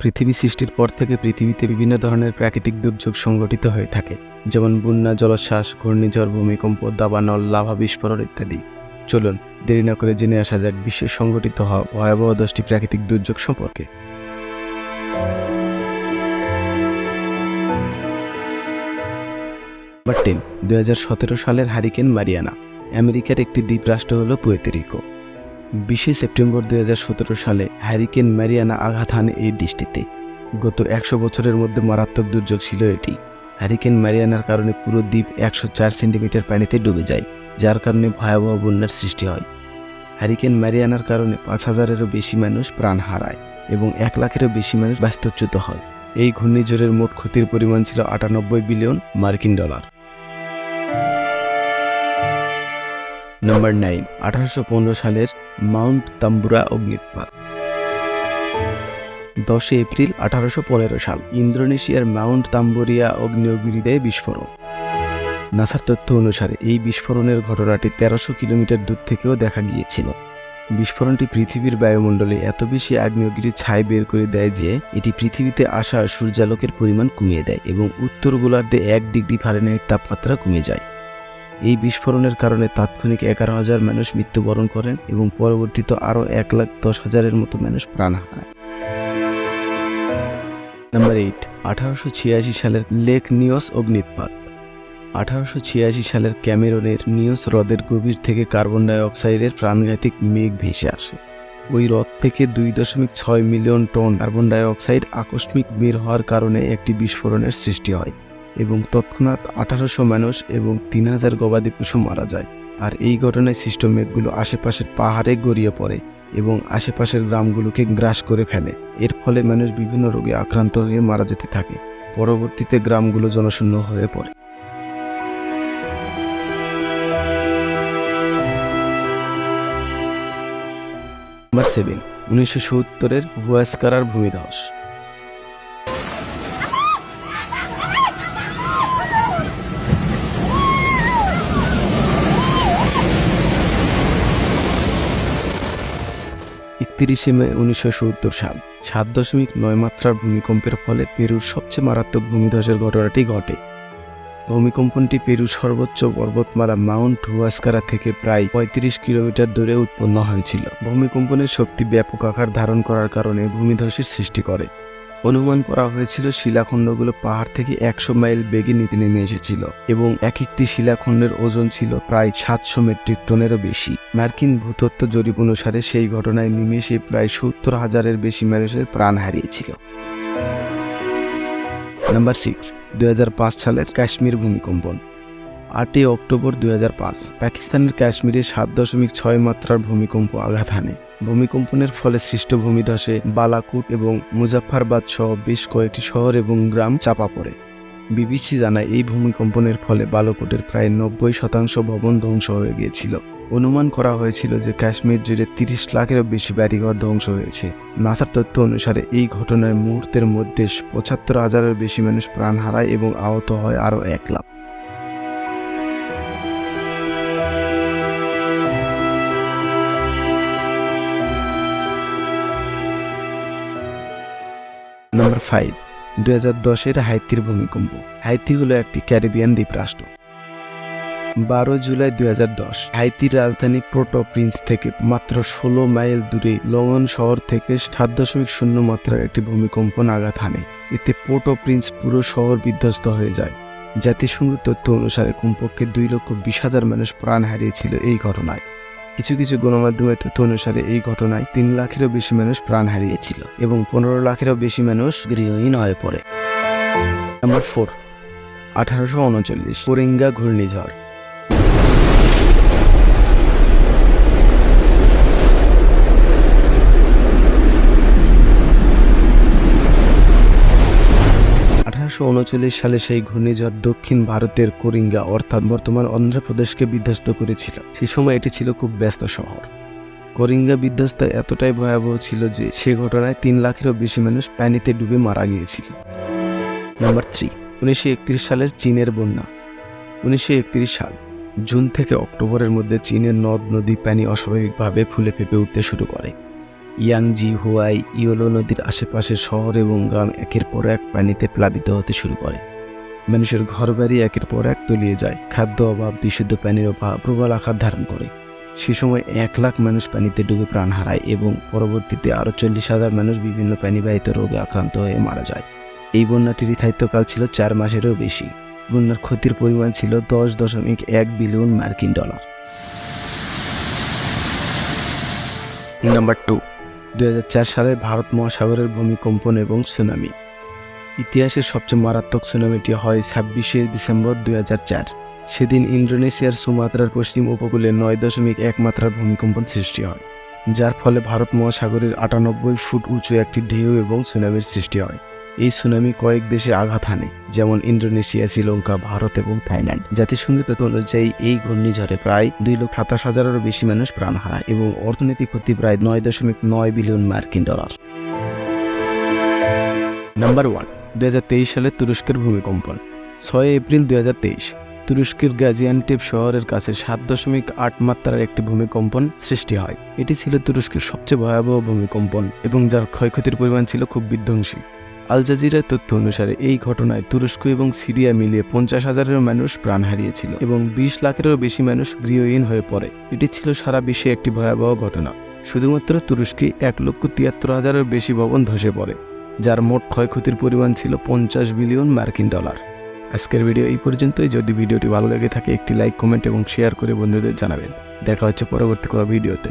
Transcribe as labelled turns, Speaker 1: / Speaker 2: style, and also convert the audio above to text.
Speaker 1: পৃথিবী সৃষ্টির পর থেকে পৃথিবীতে বিভিন্ন ধরনের প্রাকৃতিক দুর্যোগ সংঘটিত হয়ে থাকে, যেমন বন্যা, জলোচ্ছ্বাস, ঘূর্ণিঝড়, ভূমিকম্প, দাবানল, লাভা বিস্ফোরণ ইত্যাদি। চলুন দেরি না করে জেনে আসা যাক বিশ্বে সংঘটিত হওয়া ভয়াবহ 10টি প্রাকৃতিক দুর্যোগ সম্পর্কে। নাম্বার 10, 2017 সালের হারিকেন মারিয়ানা। আমেরিকার একটি দ্বীপরাষ্ট্র হল পুয়ের্তো রিকো। 20 সেপ্টেম্বর 2017 সালে হ্যারিকেন মারিয়ানা আঘাত হানে এই দেশটিতে। গত 100 বছরের মধ্যে মারাত্মক দুর্যোগ ছিল এটি। হ্যারিকেন মারিয়ানার কারণে পুরো দ্বীপ 104 সেন্টিমিটার পানিতে ডুবে যায়, যার কারণে ভয়াবহ বন্যার সৃষ্টি হয়। হ্যারিকেন মারিয়ানার কারণে 5000-এরও বেশি মানুষ প্রাণ হারায় এবং 1 লাখেরও বেশি মানুষ বাস্তুচ্যুত হয়। এই ঘূর্ণিঝড়ের মোট ক্ষতির পরিমাণ ছিল 98 বিলিয়ন মার্কিন ডলার। নাম্বার 9, 1815 সালের মাউন্ট তাম্বুরা অগ্ন্যুৎপাত। 10 এপ্রিল 1815 সাল ইন্দোনেশিয়ার মাউন্ট তাম্বুরিয়া আগ্নেয়গিরিতে বিস্ফোরণ। নাসার তথ্য অনুসারে এই বিস্ফোরণের ঘটনাটি 1300 কিলোমিটার দূর থেকেও দেখা গিয়েছিল। বিস্ফোরণটি পৃথিবীর বায়ুমণ্ডলে এত বেশি আগ্নেয়গিরির ছাই বের করে দেয় যে এটি পৃথিবীতে আসা সূর্যালোকের পরিমাণ কমিয়ে দেয় এবং উত্তর গোলার্ধে 1 ডিগ্রি ফারেনহাইট তাপমাত্রা কমে যায়। এই বিস্ফোরণের কারণে তাৎক্ষণিক 11,000 মানুষ মৃত্যুবরণ করেন এবং পরবর্তীতে আরও 1,10,000-এর মতো মানুষ প্রাণ হারায়। নাম্বার 8, 1886 সালের লেক নিওস অগ্ন্যুৎপাত। 1886 সালের ক্যামেরনের নিওস হ্রদের গভীর থেকে কার্বন ডাই অক্সাইডের প্রাণঘাতী মেঘ ভেসে আসে। ওই হ্রদ থেকে 2.6 million ton carbon die oxide আকস্মিক বের হওয়ার কারণে একটি বিস্ফোরণের সৃষ্টি হয় এবং তৎক্ষণাৎ 1800 মানুষ এবং 3000 গবাদি পশু মারা যায়। আর এই ঘটনায় সৃষ্ট মেঘগুলো আশেপাশের পাহাড়ে গড়িয়ে পড়ে এবং আশেপাশের গ্রামগুলোকে গ্রাস করে ফেলে। এর ফলে মানুষ বিভিন্ন রোগে আক্রান্ত হয়ে মারা যেতে থাকে। পরবর্তীতে গ্রামগুলো জনশূন্য হয়ে পড়ে। নাম্বার 7, 1970-এর হুয়াস্কারার ভূমিধস। 31 মে 1970 সাল 7.9 মাত্রার ভূমিকম্পের ফলে পেরুর সবচেয়ে মারাত্মক ভূমিধসের ঘটনাটি ঘটে। ভূমিকম্পটি পেরুর সর্বোচ্চ পর্বতমালা মাউন্ট হুয়াস্কারা থেকে প্রায় 35 কিলোমিটার দূরে উৎপন্ন হয়েছিল। ভূমিকম্পনের শক্তি ব্যাপক আকার ধারণ করার কারণে ভূমিধসের সৃষ্টি করে। অনুমান করা হয়েছিল শিলাখণ্ডগুলো পাহাড় থেকে 100 মাইল বেগে নিচে নেমে এসেছিল এবং এক একটি শিলাখণ্ডের ওজন ছিল প্রায় 700 মেট্রিক টনেরও বেশি। মার্কিন ভূতত্ত্ব জরিপ অনুসারে সেই ঘটনায় নিমেষে প্রায় 70,000-এর বেশি মানুষের প্রাণ হারিয়েছিল। নাম্বার 6, 2005 সালের কাশ্মীর ভূমিকম্পন। 8 অক্টোবর 2005 পাকিস্তানের কাশ্মীরে 7.6 মাত্রার ভূমিকম্প আঘাত হানে। ভূমিকম্পনের ফলে সৃষ্ট ভূমিধসে বালাকোট এবং মুজাফফরাবাদ সহ বেশ কয়েকটি শহর এবং গ্রাম চাপা পড়ে। বিবিসি জানায় এই ভূমিকম্পনের ফলে বালাকোটের প্রায় 90% ভবন ধ্বংস হয়ে গিয়েছিল। অনুমান করা হয়েছিল যে কাশ্মীর জুড়ে 30 লাখেরও বেশি বাড়িঘর ধ্বংস হয়েছে। নাসার তথ্য অনুসারে এই ঘটনায় মুহূর্তের মধ্যে 75,000-এর বেশি মানুষ প্রাণ হারায় এবং আহত হয় আরও 1 লাখ। নাম্বার 5, 2010-এর হাইতির ভূমিকম্প। হাইতি হলো একটি ক্যারিবিয়ান দ্বীপরাষ্ট্র। 12 জুলাই 2010 হাইতির রাজধানী পোর্টো প্রিন্স থেকে মাত্র 16 মাইল দূরে লংগন শহর থেকে 7.0 মাত্রার একটি ভূমিকম্প আঘাত হানে। এতে পোর্টো প্রিন্স পুরো শহর বিধ্বস্ত হয়ে যায়। জাতিসংঘের তথ্য অনুসারে কমপক্ষে 2,20,000 মানুষ প্রাণ হারিয়েছিল এই ঘটনায়। কিছু কিছু গণমাধ্যমের তথ্য অনুসারে এই ঘটনায় 3 লাখেরও বেশি মানুষ প্রাণ হারিয়েছিল এবং 15 লাখেরও বেশি মানুষ গৃহহীন হয়ে পড়ে। নাম্বার 4, 1839 কোরিঙ্গা ঘূর্ণিঝড়। 1839 সালে সেই ঘূর্ণিঝড় দক্ষিণ ভারতের কোরিঙ্গা অর্থাৎ বর্তমান অন্ধ্রপ্রদেশকে বিধ্বস্ত করেছিল। সেই সময় এটি ছিল খুব ব্যস্ত শহর। কোরিঙ্গা বিধ্বস্ত এতটাই ভয়াবহ ছিল যে সে ঘটনায় 3 লাখেরও বেশি মানুষ পানিতে ডুবে মারা গিয়েছিল। নাম্বার 3, 1931 সালের চীনের বন্যা। 1931 সাল জুন থেকে অক্টোবরের মধ্যে চীনের নদ নদী পানি অস্বাভাবিকভাবে ফুলে ফেঁপে উঠতে শুরু করে। ইয়াংজি, হুয়াই, ইয়োলো নদীর আশেপাশের শহর এবং গ্রাম একের পর এক পানিতে প্লাবিত হতে শুরু করে। মানুষের ঘরবাড়ি একের পর এক তলিয়ে যায়, খাদ্য অভাব, বিশুদ্ধ পানির অভাব প্রবল আকার ধারণ করে। সে সময় 1 লাখ মানুষ পানিতে ডুবে প্রাণ হারায় এবং পরবর্তীতে আরও 40,000 মানুষ বিভিন্ন পানিবাহিত রোগে আক্রান্ত হয়ে মারা যায়। এই বন্যাটির স্থায়িত্বকাল ছিল 4 মাসেরও বেশি। বন্যার ক্ষতির পরিমাণ ছিল $10.1 বিলিয়ন মার্কিন ডলার। নাম্বার 2, 2004 সালে ভারত মহাসাগরের ভূমিকম্পন এবং সুনামি। ইতিহাসের সবচেয়ে মারাত্মক সুনামিটি হয় 26শে ডিসেম্বর 2004। সেদিন ইন্দোনেশিয়ার সুমাত্রার পশ্চিম উপকূলে 9.1 মাত্রার ভূমিকম্পন সৃষ্টি হয়, যার ফলে ভারত মহাসাগরের 98 ফুট উঁচু একটি ঢেউ এবং সুনামির সৃষ্টি হয়। এই সুনামি কয়েক দেশে আঘাত হানে, যেমন ইন্দোনেশিয়া, শ্রীলঙ্কা, ভারত এবং থাইল্যান্ড। জাতিসংঘের তথ্য অনুযায়ী এই ঘূর্ণিঝড়ে প্রায় 2,27,000-এরও বেশি মানুষ প্রাণ হারায় এবং অর্থনৈতিক ক্ষতি প্রায় $9.9 বিলিয়ন মার্কিন ডলার। নাম্বার 1, 2023 সালে তুরস্কের ভূমিকম্পন। 6 এপ্রিল 2023 তুরস্কের গাজিয়ান্টেপ শহরের কাছে 7.8 মাত্রার একটি ভূমিকম্পন সৃষ্টি হয়। এটি ছিল তুরস্কের সবচেয়ে ভয়াবহ ভূমিকম্পন এবং যার ক্ষয়ক্ষতির পরিমাণ ছিল খুব বিধ্বংসী। আল জাজিরার তথ্য অনুসারে এই ঘটনায় তুরস্ক এবং সিরিয়া মিলিয়ে 50,000-এরও মানুষ প্রাণ হারিয়েছিল এবং 20 লাখেরও বেশি মানুষ গৃহহীন হয়ে পড়ে। এটি ছিল সারা বিশ্বে একটি ভয়াবহ ঘটনা। শুধুমাত্র তুরস্কে 1,73,000-এর বেশি ভবন ধসে পড়ে, যার মোট ক্ষয়ক্ষতির পরিমাণ ছিল $50 বিলিয়ন মার্কিন ডলার। আজকের ভিডিও এই পর্যন্তই। যদি ভিডিওটি ভালো লেগে থাকে একটি লাইক, কমেন্ট এবং শেয়ার করে বন্ধুদের জানাবেন। দেখা হচ্ছে পরবর্তী কোনো ভিডিওতে।